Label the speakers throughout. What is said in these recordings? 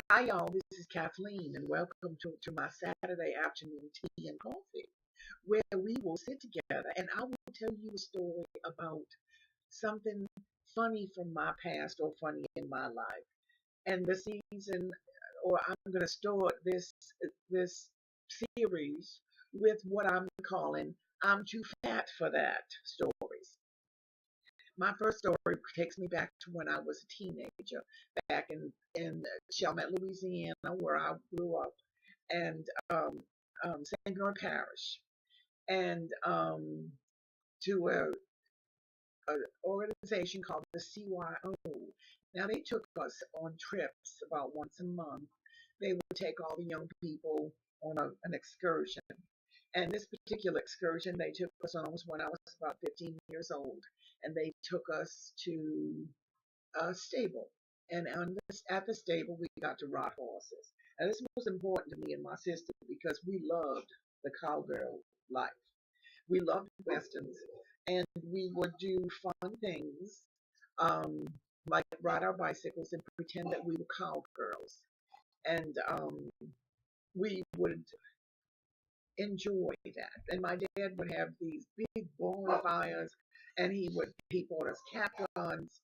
Speaker 1: Hi, y'all. This is Kathleen, and welcome to my Saturday afternoon tea and coffee, where we will sit together and I will tell you a story about something funny from my past or funny in my life. And the season, or I'm going to start this series with what I'm calling "I'm Too Fat for That" stories. My first story takes me back to when I was a teenager, back in Chalmette, Louisiana, where I grew up, and St. Bernard Parish, and to a organization called the CYO. Now they took us on trips about once a month. They would take all the young people on an excursion. And this particular excursion they took us on was when I was about 15 years old, and they took us to a stable. And at the stable, we got to ride horses. And this was important to me and my sister because we loved the cowgirl life. We loved westerns, and we would do fun things, um, like ride our bicycles and pretend that we were cowgirls. And we would enjoy that. And my dad would have these big bonfires, and he bought us cap guns,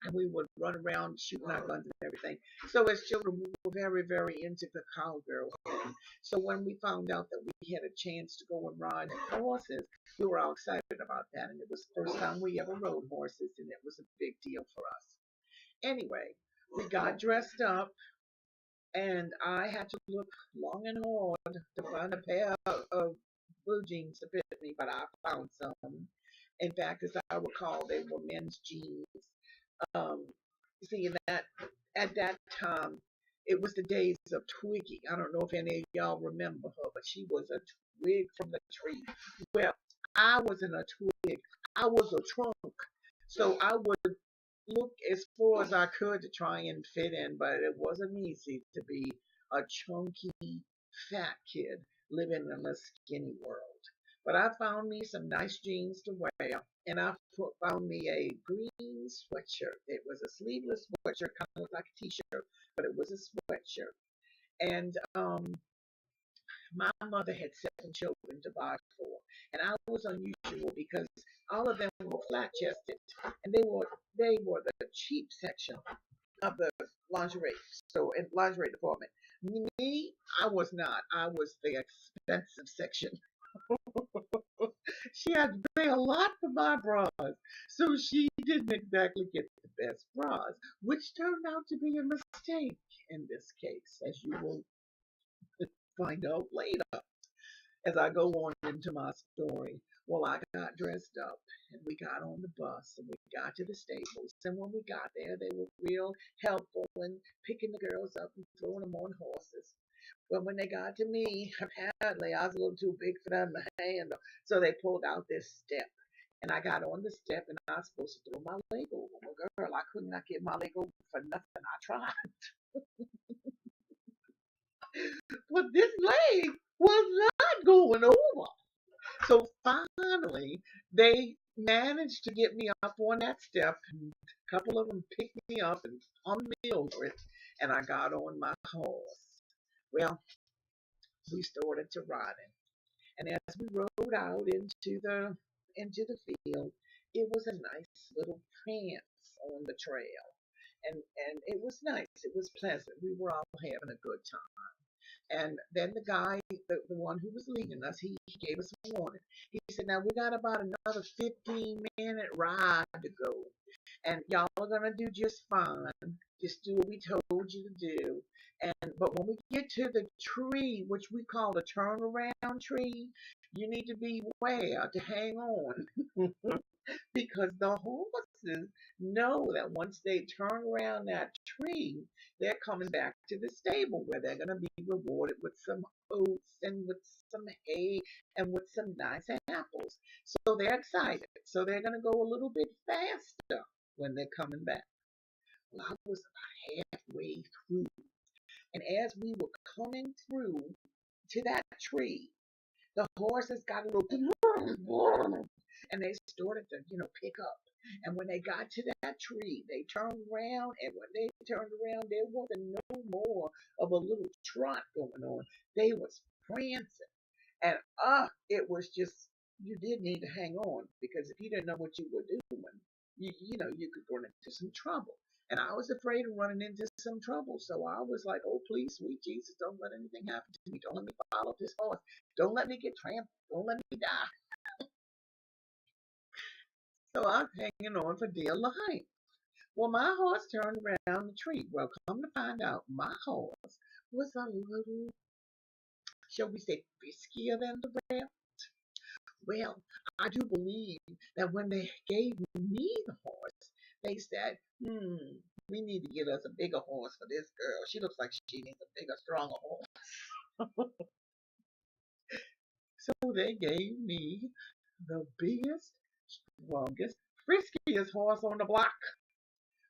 Speaker 1: and we would run around shooting our guns and everything. So as children, we were very, very into the cowgirl thing. So when we found out that we had a chance to go and ride horses, we were all excited about that. And it was the first time we ever rode horses, and it was a big deal for us. Anyway, we got dressed up, and I had to look long and hard to find a pair of blue jeans to fit me, but I found some. In fact, as I recall, they were men's jeans. Um, See, at that time, it was the days of Twiggy. I don't know if any of y'all remember her, but she was a twig from the tree. Well, I wasn't a twig. I was a trunk. So I would look as far as I could to try and fit in, but it wasn't easy to be a chunky, fat kid living in a skinny world. But I found me some nice jeans to wear, and found me a green sweatshirt. It was a sleeveless sweatshirt, kind of looked like a t-shirt, but it was a sweatshirt. And my mother had 7 children to buy for, and I was unusual because all of them were flat chested, and they were the cheap section of the lingerie, so in lingerie department. Me, I was not. I was the expensive section. She had to pay a lot for my bras, so she didn't exactly get the best bras, which turned out to be a mistake in this case, as you will find out later as I go on into my story. Well, I got dressed up and we got on the bus and we got to the stables. And when we got there, they were real helpful in picking the girls up and throwing them on horses. But when they got to me, apparently I was a little too big for them to handle. So they pulled out this step. And I got on the step and I was supposed to throw my leg over. Well, girl, I could not get my leg over for nothing. I tried. But this leg was not going over. So finally, they managed to get me up on that step. And a couple of them picked me up and hung me over it, and I got on my horse. Well, we started to riding, and as we rode out into the field, it was a nice little prance on the trail, and it was nice. It was pleasant. We were all having a good time. And then the guy, the one who was leading us, he gave us a warning. He said, "Now we got about another 15-minute ride to go, and y'all are gonna do just fine. Just do what we told you to do. But when we get to the tree, which we call the turnaround tree, you need to beware to hang on because the horses know that once they turn around that tree, they're coming back to the stable where they're going to be rewarded with some oats and with some hay and with some nice apples. So they're excited. So they're going to go a little bit faster when they're coming back." Well, I was about halfway through. And as we were coming through to that tree, the horses got a little and they started to, pick up. And when they got to that tree, they turned around, and when they turned around, there wasn't no more of a little trot going on. They was prancing, and it was just you did need to hang on because if you didn't know what you were doing, you could run into some trouble. And I was afraid of running into some trouble, so I was like, "Oh, please, sweet Jesus, don't let anything happen to me. Don't let me fall off this horse. Don't let me get trampled. Don't let me die." So I'm hanging on for dear life. Well, my horse turned around the tree. Well, come to find out, my horse was a little, shall we say, friskier than the rest. Well, I do believe that when they gave me the horse, they said, we need to get us a bigger horse for this girl. She looks like she needs a bigger, stronger horse. So they gave me the biggest, strongest, friskiest horse on the block.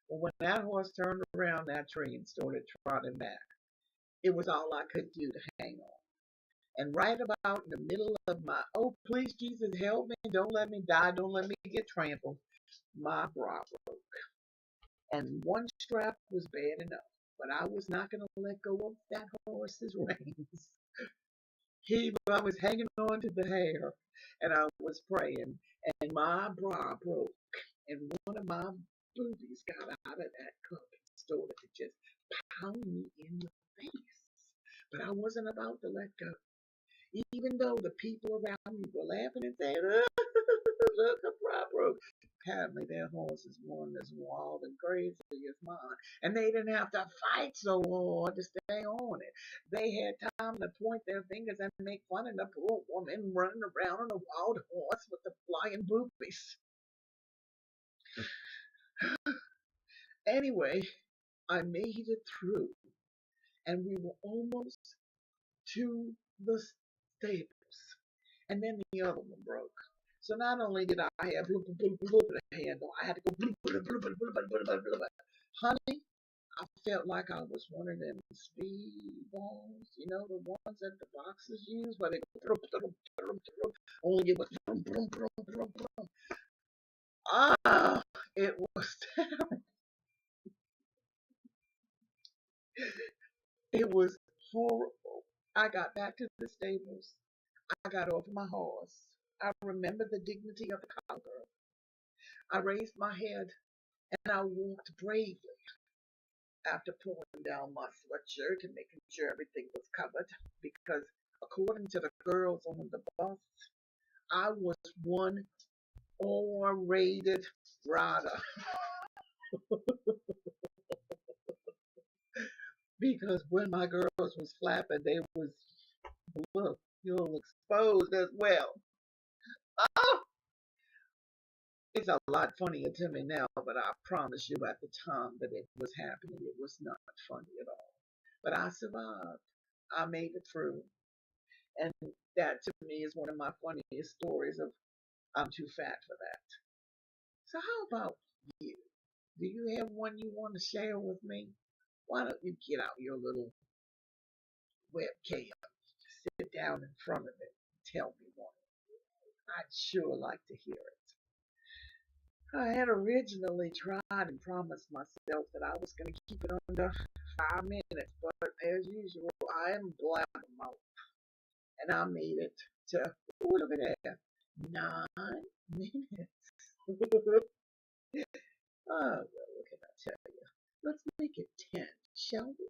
Speaker 1: Well, when that horse turned around that tree and started trotting back, it was all I could do to hang on. And right about in the middle of my, oh, please, Jesus, help me. Don't let me die. Don't let me get trampled. My bra broke. And one strap was bad enough. But I was not going to let go of that horse's reins. I was hanging on to the hair. And I was praying. And my bra broke. And one of my boobies got out of that cup and started to just pound me in the face. But I wasn't about to let go. Even though the people around me were laughing and saying, look, a prop broke. Apparently their horses weren't as wild and crazy as mine. And they didn't have to fight so hard to stay on it. They had time to point their fingers and make fun of the poor woman running around on a wild horse with the flying boobies. Anyway, I made it through. And we were almost to the stables. And then the other one broke. So not only did I have the handle, I had to go. Honey, I felt like I was one of them speed balls, the ones that the boxers use, where they go, only it was ah, it was terrible. It was horrible. I got back to the stables. I got off my horse. I remember the dignity of the cowgirl. I raised my head and I walked bravely after pulling down my sweatshirt and making sure everything was covered because according to the girls on the bus, I was one R-rated rider because when my girls was flapping, they was look, you're exposed as well. Oh, it's a lot funnier to me now, but I promise you at the time that it was happening, it was not funny at all. But I survived. I made it through. And that to me is one of my funniest stories of I'm too fat for that. So how about you? Do you have one you want to share with me? Why don't you get out your little webcam, sit down in front of it, and tell me one? I'd sure like to hear it. I had originally tried and promised myself that I was going to keep it under 5 minutes, but as usual, I am blabbermouth, and I made it to, ooh, look at that, 9 minutes. Oh, well, what can I tell you? Let's make it 10, shall we?